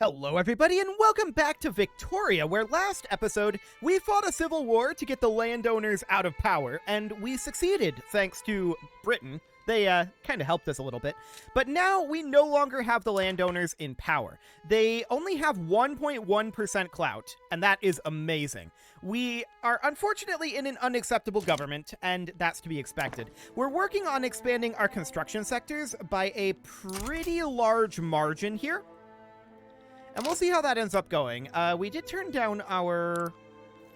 Hello everybody and welcome back to Victoria, where last episode we fought a civil war to get the landowners out of power, and we succeeded thanks to Britain. They kind of helped us a little bit, but now we no longer have the landowners in power. They only have 1.1% clout, and that is amazing. We are unfortunately in an unacceptable government, and that's to be expected. We're working on expanding our construction sectors by a pretty large margin here. And we'll see how that ends up going. We did turn down our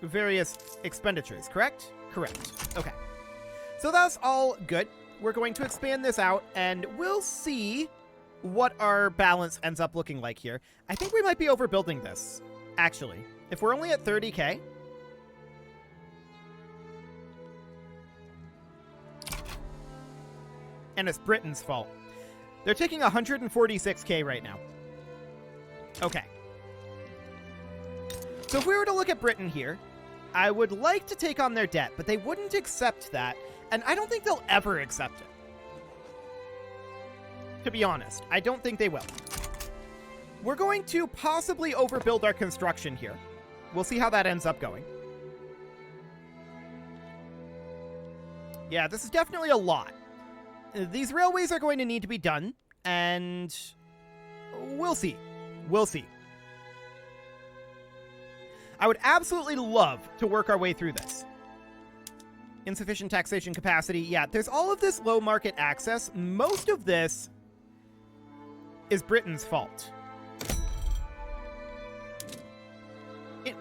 various expenditures, correct? Correct. Okay. So that's all good. We're going to expand this out, and we'll see what our balance ends up looking like here. I think we might be overbuilding this, actually. If we're only at 30k. And it's Britain's fault. They're taking 146k right now. Okay. So if we were to look at Britain here, I would like to take on their debt, but they wouldn't accept that, and I don't think they'll ever accept it. To be honest, I don't think they will. We're going to possibly overbuild our construction here. We'll see how that ends up going. Yeah, this is definitely a lot. These railways are going to need to be done, and we'll see. We'll see. I would absolutely love to work our way through this. Insufficient taxation capacity. Yeah, there's all of this low market access. Most of this is Britain's fault.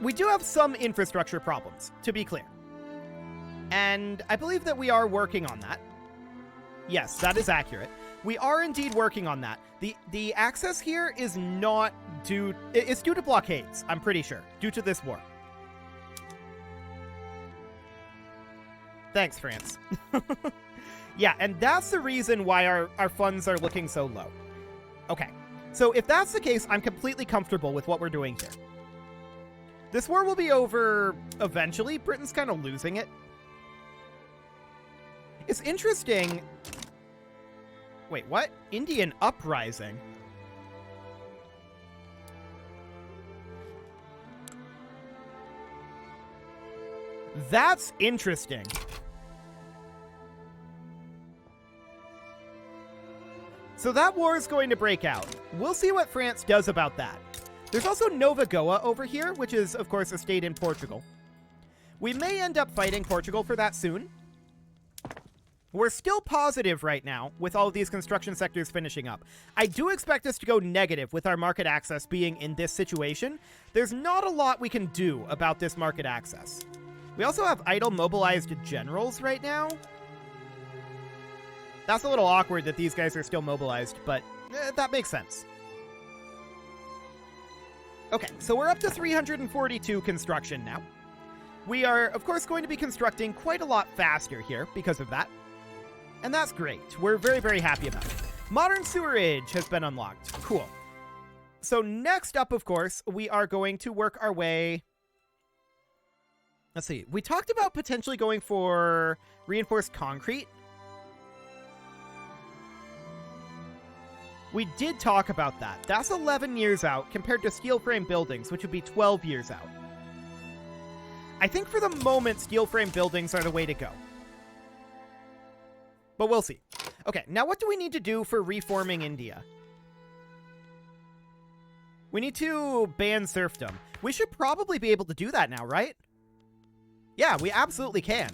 We do have some infrastructure problems, to be clear. And I believe that we are working on that. Yes, that is accurate. We are indeed working on that. The access here is not due... It's due to blockades, I'm pretty sure, due to this war. Thanks, France. Yeah, and that's the reason why our funds are looking so low. Okay, so if that's the case, I'm completely comfortable with what we're doing here. This war will be over eventually. Britain's kind of losing it. It's interesting... Wait, what? Indian uprising? That's interesting. So that war is going to break out. We'll see what France does about that. There's also Nova Goa over here, which is, of course, a state in Portugal. We may end up fighting Portugal for that soon. We're still positive right now with all of these construction sectors finishing up. I do expect us to go negative with our market access being in this situation. There's not a lot we can do about this market access. We also have idle mobilized generals right now. That's a little awkward that these guys are still mobilized, but that makes sense. Okay, so we're up to 342 construction now. We are, of course, going to be constructing quite a lot faster here because of that. And that's great. We're very, very happy about it. Modern sewerage has been unlocked. Cool. So next up, of course, we are going to work our way... Let's see. We talked about potentially going for reinforced concrete. We did talk about that. That's 11 years out compared to steel frame buildings, which would be 12 years out. I think for the moment, steel frame buildings are the way to go. But we'll see. Okay, now what do we need to do for reforming India? We need to ban serfdom. We should probably be able to do that now, right? Yeah, we absolutely can.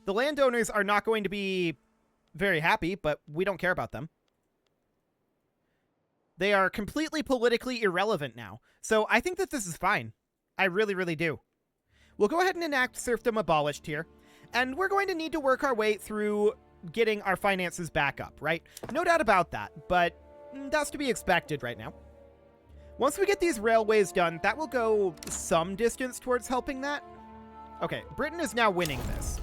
The landowners are not going to be very happy, but we don't care about them. They are completely politically irrelevant now. So I think that this is fine. I really, really do. We'll go ahead and enact serfdom abolished here. And we're going to need to work our way through getting our finances back up, right? No doubt about that, but that's to be expected right now. Once we get these railways done, that will go some distance towards helping that. Okay, Britain is now winning this.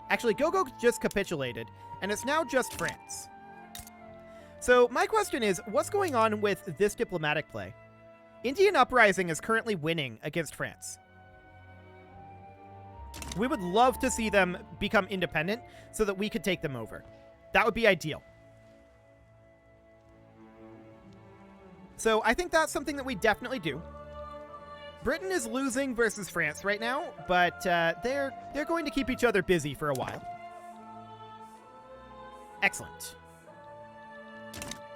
Actually, Gogo just capitulated, and it's now just France. So my question is, what's going on with this diplomatic play? Indian uprising is currently winning against France. We would love to see them become independent so that we could take them over. That would be ideal. So I think that's something that we definitely do. Britain is losing versus France right now, but they're going to keep each other busy for a while. Excellent.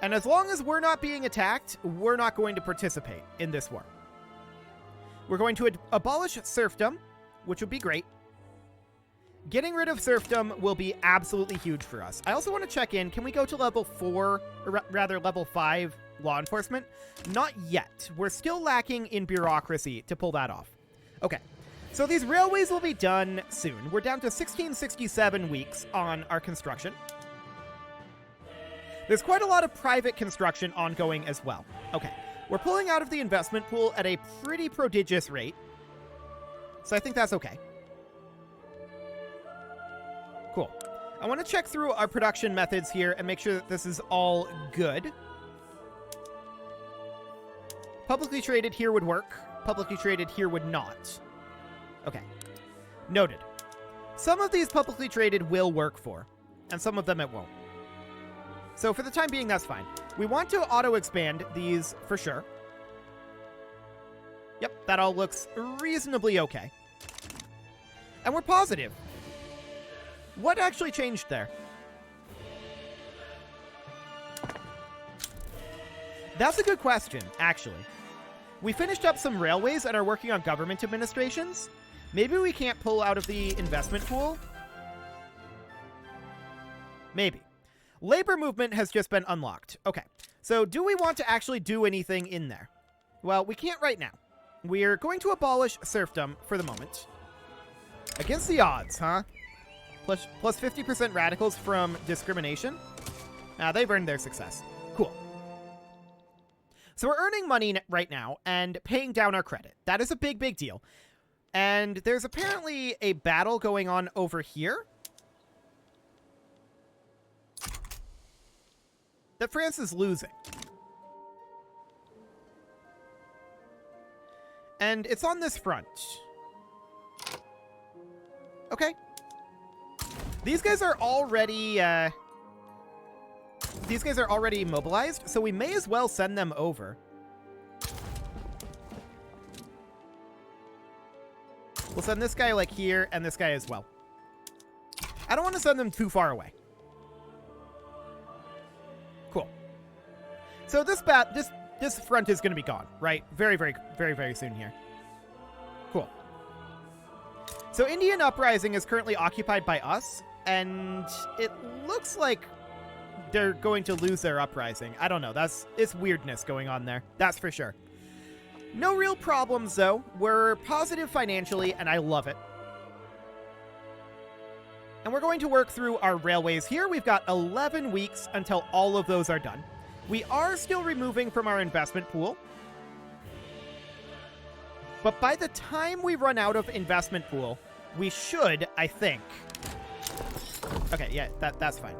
And as long as we're not being attacked, we're not going to participate in this war. We're going to abolish serfdom, which would be great. Getting rid of serfdom will be absolutely huge for us. I also want to check in. Can we go to level 4, or rather level 5 law enforcement? Not yet. We're still lacking in bureaucracy to pull that off. Okay. So these railways will be done soon. We're down to 1667 weeks on our construction. There's quite a lot of private construction ongoing as well. Okay. We're pulling out of the investment pool at a pretty prodigious rate. So I think that's okay. Cool. I want to check through our production methods here and make sure that this is all good. Publicly traded here would work. Publicly traded here would not. Okay. Noted. Some of these publicly traded will work for, and some of them it won't. So for the time being, that's fine. We want to auto-expand these for sure. Yep, that all looks reasonably okay. And we're positive. What actually changed there? That's a good question, actually. We finished up some railways and are working on government administrations. Maybe we can't pull out of the investment pool? Maybe. Labor movement has just been unlocked. Okay, so do we want to actually do anything in there? Well, we can't right now. We're going to abolish serfdom for the moment. Against the odds, huh? Plus 50% radicals from discrimination. They've earned their success. Cool. So we're earning money right now and paying down our credit. That is a big, big deal. And there's apparently a battle going on over here that France is losing. And it's on this front. Okay. These guys are already mobilized, so we may as well send them over. We'll send this guy like here and this guy as well. I don't want to send them too far away. Cool. So this front is going to be gone, right? Very, very, very, very soon here. Cool. So Indian Uprising is currently occupied by us, and it looks like they're going to lose their uprising. I don't know. It's weirdness going on there. That's for sure. No real problems, though. We're positive financially, and I love it. And we're going to work through our railways here. We've got 11 weeks until all of those are done. We are still removing from our investment pool. But by the time we run out of investment pool, we should, I think. Okay, yeah, that's fine.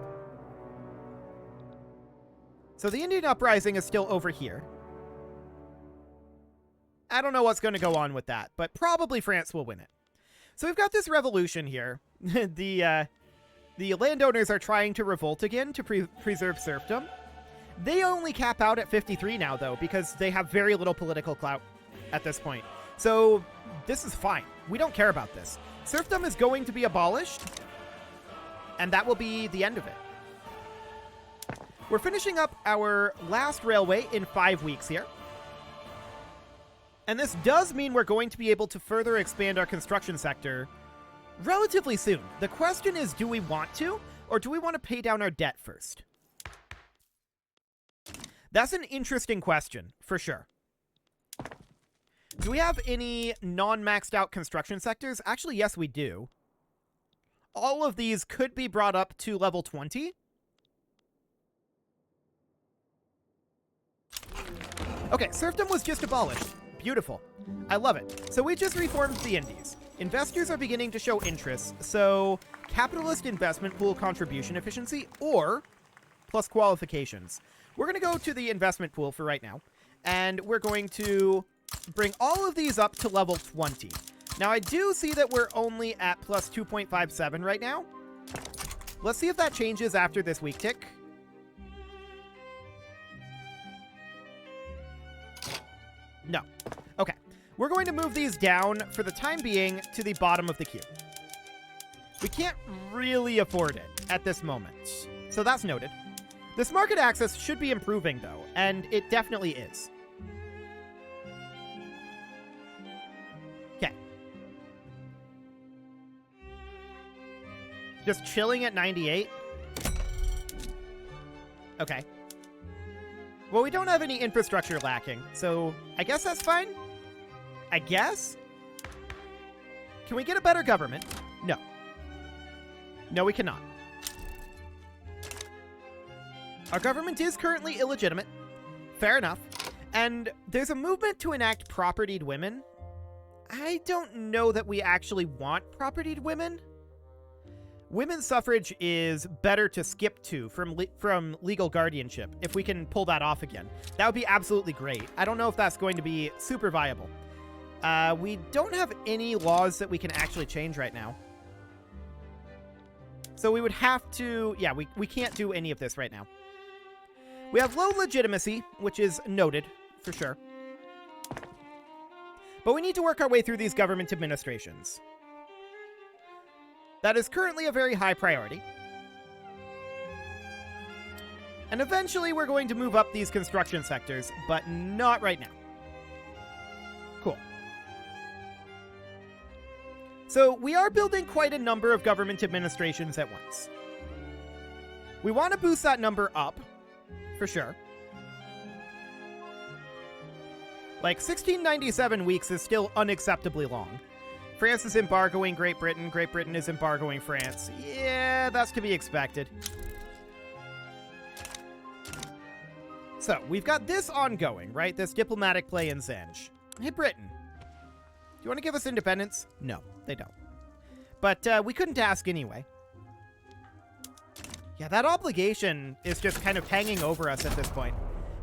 So the Indian Uprising is still over here. I don't know what's going to go on with that, but probably France will win it. So we've got this revolution here. The landowners are trying to revolt again to preserve serfdom. They only cap out at 53 now, though, because they have very little political clout at this point. So this is fine. We don't care about this. Serfdom is going to be abolished, and that will be the end of it. We're finishing up our last railway in 5 weeks here. And this does mean we're going to be able to further expand our construction sector relatively soon. The question is, do we want to, or do we want to pay down our debt first? That's an interesting question, for sure. Do we have any non-maxed out construction sectors? Actually, yes, we do. All of these could be brought up to level 20. Okay, serfdom was just abolished. Beautiful. I love it. So we just reformed the Indies. Investors are beginning to show interest, so capitalist investment pool contribution efficiency or plus qualifications. We're going to go to the investment pool for right now, and we're going to bring all of these up to level 20. Now, I do see that we're only at plus 2.57 right now. Let's see if that changes after this week tick. No. Okay. We're going to move these down for the time being to the bottom of the queue. We can't really afford it at this moment. So that's noted. This market access should be improving, though, and it definitely is. Okay. Just chilling at 98? Okay. Well, we don't have any infrastructure lacking, so I guess that's fine? I guess? Can we get a better government? No. No, we cannot. Our government is currently illegitimate. Fair enough. And there's a movement to enact propertied women. I don't know that we actually want propertied women. Women's suffrage is better to skip to from legal guardianship if we can pull that off again. That would be absolutely great. I don't know if that's going to be super viable. We don't have any laws that we can actually change right now. So we would have to... Yeah, we can't do any of this right now. We have low legitimacy, which is noted, for sure. But we need to work our way through these government administrations. That is currently a very high priority. And eventually we're going to move up these construction sectors, but not right now. Cool. So we are building quite a number of government administrations at once. We want to boost that number up, for sure. Like, 1697 weeks is still unacceptably long. France is embargoing Great Britain. Great Britain is embargoing France. Yeah, that's to be expected. So, we've got this ongoing, right? This diplomatic play in Zanj. Hey, Britain. Do you want to give us independence? No, they don't. But we couldn't ask anyway. Yeah, that obligation is just kind of hanging over us at this point.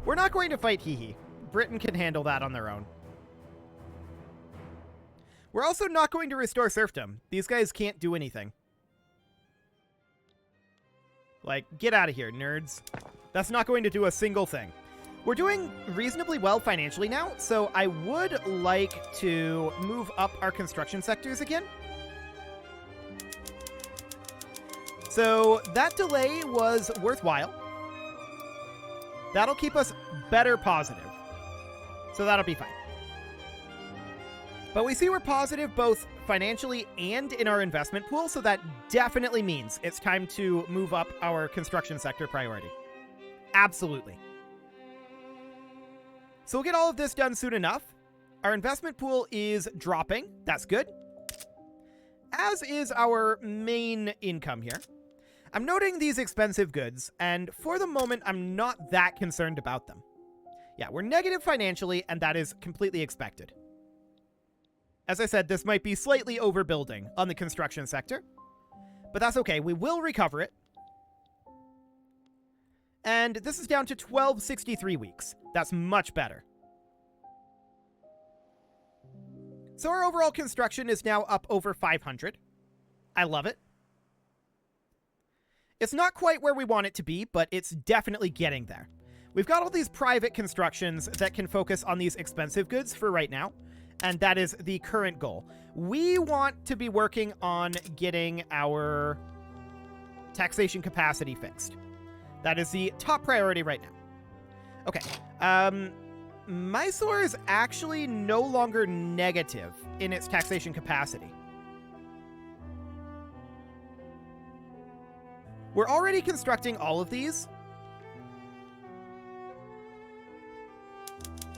We're not going to fight Hee. Britain can handle that on their own. We're also not going to restore serfdom. These guys can't do anything. Like, get out of here, nerds. That's not going to do a single thing. We're doing reasonably well financially now, so I would like to move up our construction sectors again. So that delay was worthwhile. That'll keep us better positive. So that'll be fine. But we see we're positive both financially and in our investment pool, so that definitely means it's time to move up our construction sector priority. Absolutely. So we'll get all of this done soon enough. Our investment pool is dropping. That's good. As is our main income here. I'm noting these expensive goods, and for the moment, I'm not that concerned about them. Yeah, we're negative financially, and that is completely expected. As I said, this might be slightly overbuilding on the construction sector, but that's okay. We will recover it. And this is down to 1263 weeks. That's much better. So our overall construction is now up over 500. I love it. It's not quite where we want it to be, but it's definitely getting there. We've got all these private constructions that can focus on these expensive goods for right now, and that is the current goal. We want to be working on getting our taxation capacity fixed. That is the top priority right now. Okay. Mysore is actually no longer negative in its taxation capacity. We're already constructing all of these.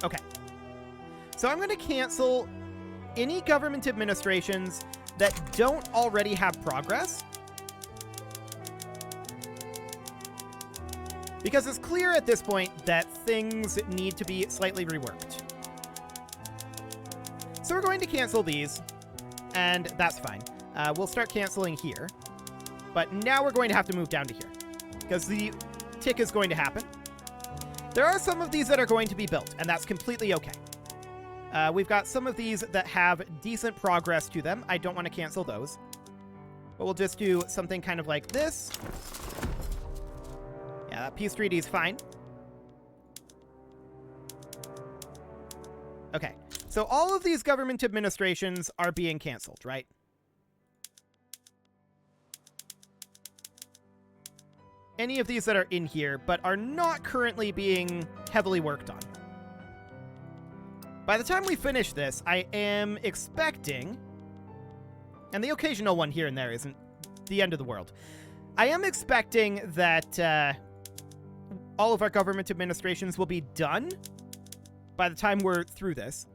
Okay. So I'm going to cancel any government administrations that don't already have progress. Because it's clear at this point that things need to be slightly reworked. So we're going to cancel these, and that's fine. We'll start canceling here. But now we're going to have to move down to here, because the tick is going to happen. There are some of these that are going to be built, and that's completely okay. We've got some of these that have decent progress to them. I don't want to cancel those. But we'll just do something kind of like this. Yeah, that peace treaty is fine. Okay, so all of these government administrations are being canceled, right? Any of these that are in here, but are not currently being heavily worked on. By the time we finish this, I am expecting, and the occasional one here and there isn't the end of the world, I am expecting that all of our government administrations will be done by the time we're through this.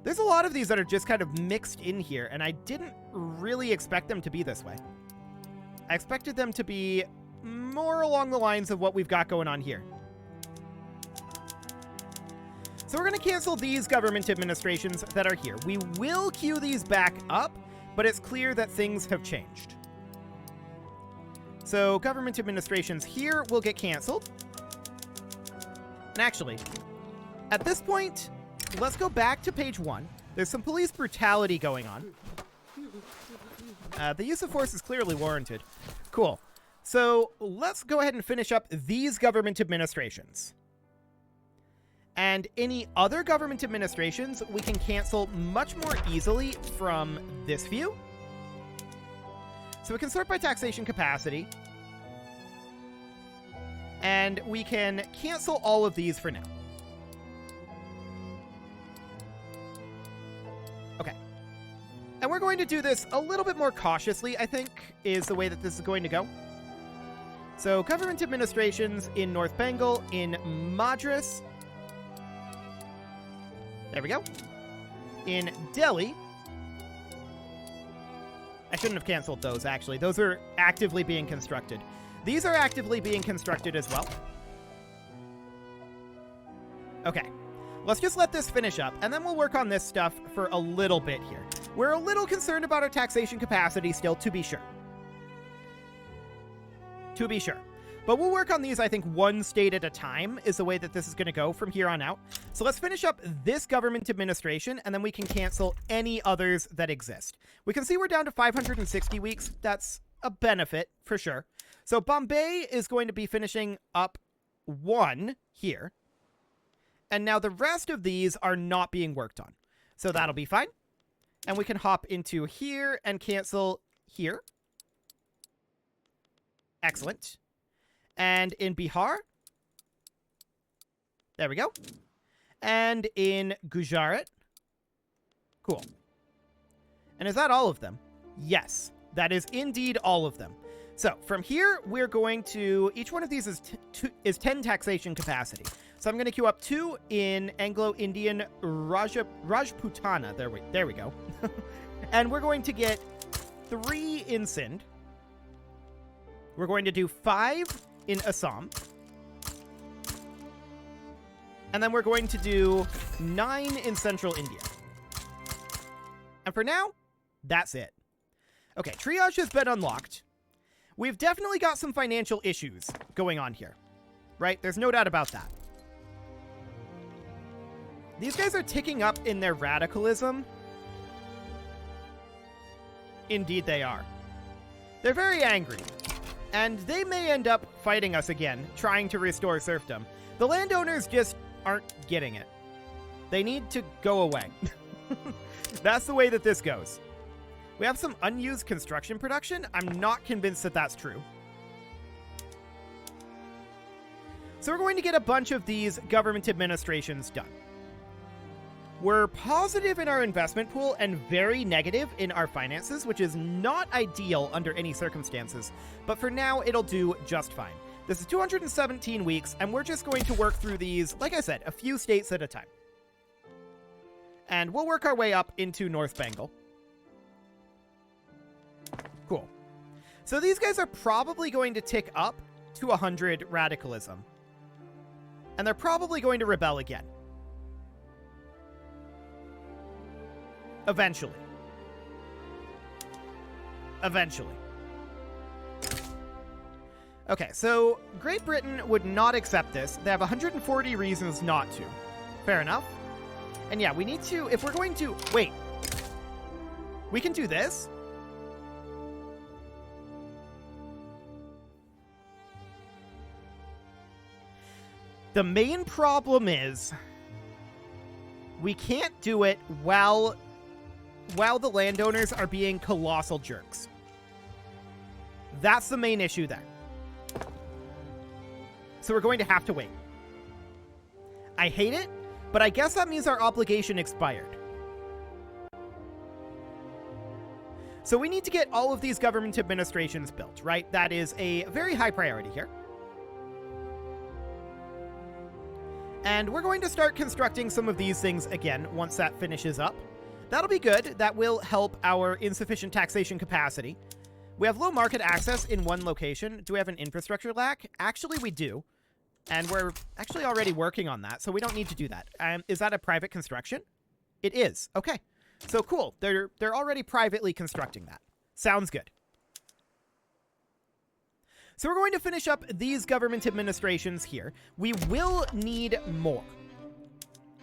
There's a lot of these that are just kind of mixed in here, and I didn't really expect them to be this way. I expected them to be more along the lines of what we've got going on here. So we're going to cancel these government administrations that are here. We will queue these back up, but it's clear that things have changed. So government administrations here will get canceled. And actually, at this point, let's go back to page 1. There's some police brutality going on. The use of force is clearly warranted. Cool. So let's go ahead and finish up these government administrations. And any other government administrations we can cancel much more easily from this view. So we can sort by taxation capacity. And we can cancel all of these for now. Okay. And we're going to do this a little bit more cautiously, I think, is the way that this is going to go. So government administrations in North Bengal, in Madras. There we go. In Delhi. I shouldn't have canceled those, actually. Those are actively being constructed. These are actively being constructed as well. Okay. Let's just let this finish up, and then we'll work on this stuff for a little bit here. We're a little concerned about our taxation capacity still, to be sure. To be sure. But we'll work on these, I think, one state at a time is the way that this is going to go from here on out. So let's finish up this government administration, and then we can cancel any others that exist. We can see we're down to 560 weeks. That's a benefit, for sure. So Bombay is going to be finishing up 1 here. And now the rest of these are not being worked on. So that'll be fine. And we can hop into here and cancel here. Excellent. And in Bihar. There we go. And in Gujarat. Cool. And is that all of them? Yes, that is indeed all of them. So from here, we're going to... Each one of these is 10 taxation capacity. So I'm going to queue up 2 in Anglo-Indian Rajputana. There we go. And we're going to get 3 in Sindh. We're going to do 5 in Assam. And then we're going to do 9 in Central India. And for now, that's it. Okay, triage has been unlocked. We've definitely got some financial issues going on here, right? There's no doubt about that. These guys are ticking up in their radicalism. Indeed they are. They're very angry. And they may end up fighting us again, trying to restore serfdom. The landowners just aren't getting it. They need to go away. That's the way that this goes. We have some unused construction production. I'm not convinced that that's true. So we're going to get a bunch of these government administrations done. We're positive in our investment pool and very negative in our finances, which is not ideal under any circumstances. But for now, it'll do just fine. This is 217 weeks, and we're just going to work through these, like I said, a few states at a time. And we'll work our way up into North Bengal. Cool. So these guys are probably going to tick up to 100 radicalism. And they're probably going to rebel again. Eventually. Eventually. Okay, so Great Britain would not accept this. They have 140 reasons not to. Fair enough. And yeah, we need to, if we're going to, wait. We can do this? The main problem is We can't do it while the landowners are being colossal jerks. That's the main issue there. So we're going to have to wait. I hate it, but I guess that means our obligation expired. So we need to get all of these government administrations built, right? That is a very high priority here. And we're going to start constructing some of these things again once that finishes up. That'll be good. That will help our insufficient taxation capacity. We have low market access in one location. Do we have an infrastructure lack? Actually, we do. And we're actually already working on that, so we don't need to do that. Is that a private construction? It is. Okay. So cool. They're already privately constructing that. Sounds good. So we're going to finish up these government administrations here. We will need more.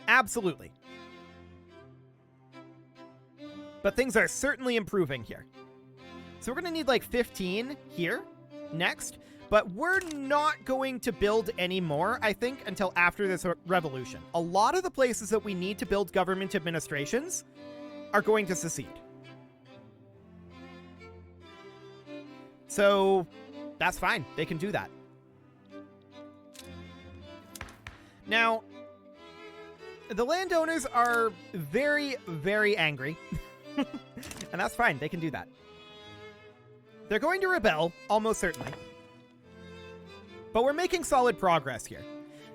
Absolutely. But things are certainly improving here. So we're going to need like 15 here next. But we're not going to build any more, I think, until after this revolution. A lot of the places that we need to build government administrations are going to secede. So that's fine. They can do that. Now, the landowners are very, very angry. And that's fine. They can do that. They're going to rebel, almost certainly. But we're making solid progress here.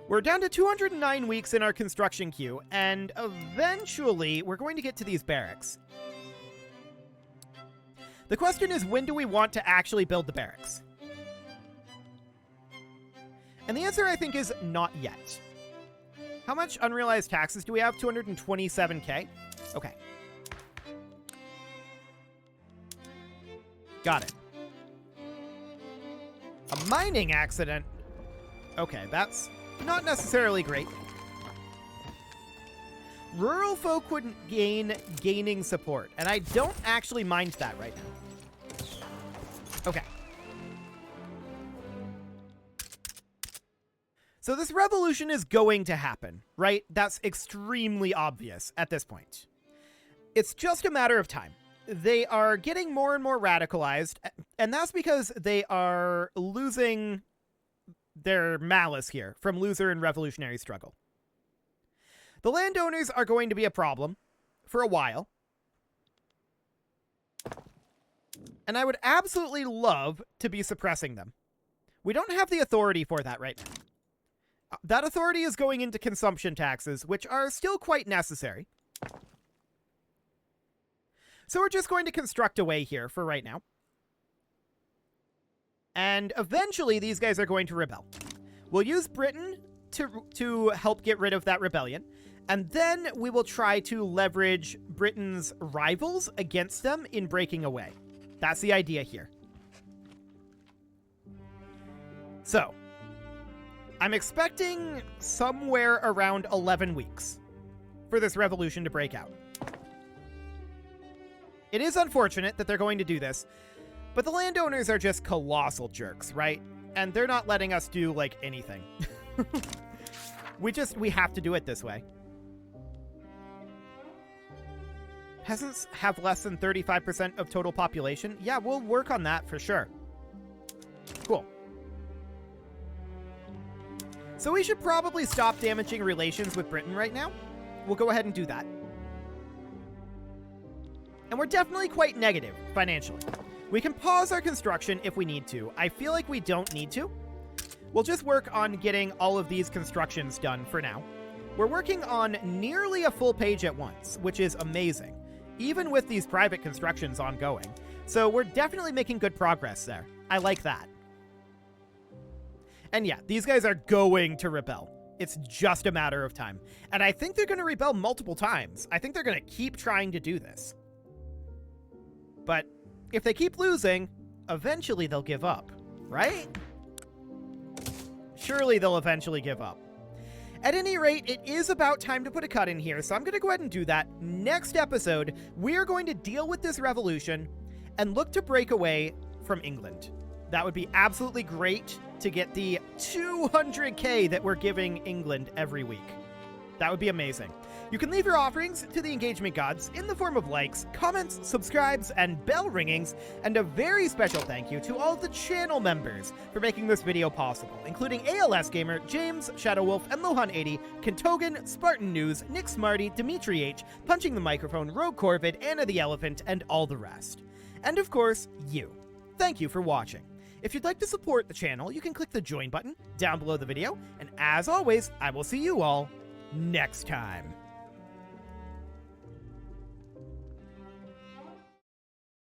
We're down to 209 weeks in our construction queue, and eventually we're going to get to these barracks. The question is, when do we want to actually build the barracks? And the answer, I think, is not yet. How much unrealized taxes do we have? 227k? Okay. Got it. A mining accident? Okay, that's not necessarily great. Rural folk wouldn't gaining support, and I don't actually mind that right now. Okay. So this revolution is going to happen, right? That's extremely obvious at this point. It's just a matter of time. They are getting more and more radicalized, and that's because they are losing their malice here from loser and revolutionary struggle. The landowners are going to be a problem for a while. And I would absolutely love to be suppressing them. We don't have the authority for that right now. That authority is going into consumption taxes, which are still quite necessary. So we're just going to construct away here for right now. And eventually these guys are going to rebel. We'll use Britain to help get rid of that rebellion. And then we will try to leverage Britain's rivals against them in breaking away. That's the idea here. So, I'm expecting somewhere around 11 weeks for this revolution to break out. It is unfortunate that they're going to do this, but the landowners are just colossal jerks, right? And they're not letting us do, like, anything. We have to do it this way. Peasants have less than 35% of total population? Yeah, we'll work on that for sure. Cool. So we should probably stop damaging relations with Britain right now. We'll go ahead and do that. And we're definitely quite negative financially. We can pause our construction if we need to. I feel like we don't need to. We'll just work on getting all of these constructions done for now. We're working on nearly a full page at once, which is amazing, even with these private constructions ongoing. So we're definitely making good progress there. I like that. And yeah, these guys are going to rebel. It's just a matter of time. And I think they're going to rebel multiple times. I think they're going to keep trying to do this. But if they keep losing, eventually they'll give up, right? Surely they'll eventually give up. At any rate, it is about time to put a cut in here, so I'm going to go ahead and do that. Next episode, we're going to deal with this revolution and look to break away from England. That would be absolutely great to get the 200k that we're giving England every week. That would be amazing. You can leave your offerings to the engagement gods in the form of likes, comments, subscribes, and bell ringings, and a very special thank you to all of the channel members for making this video possible, including ALS Gamer, James, Shadowwolf, and Lohan80, Kentogan, Spartan News, Nick Smarty, Dimitri H, Punching the Microphone, Rogue Corvid, Anna the Elephant, and all the rest. And of course, you. Thank you for watching. If you'd like to support the channel, you can click the join button down below the video, and as always, I will see you all next time.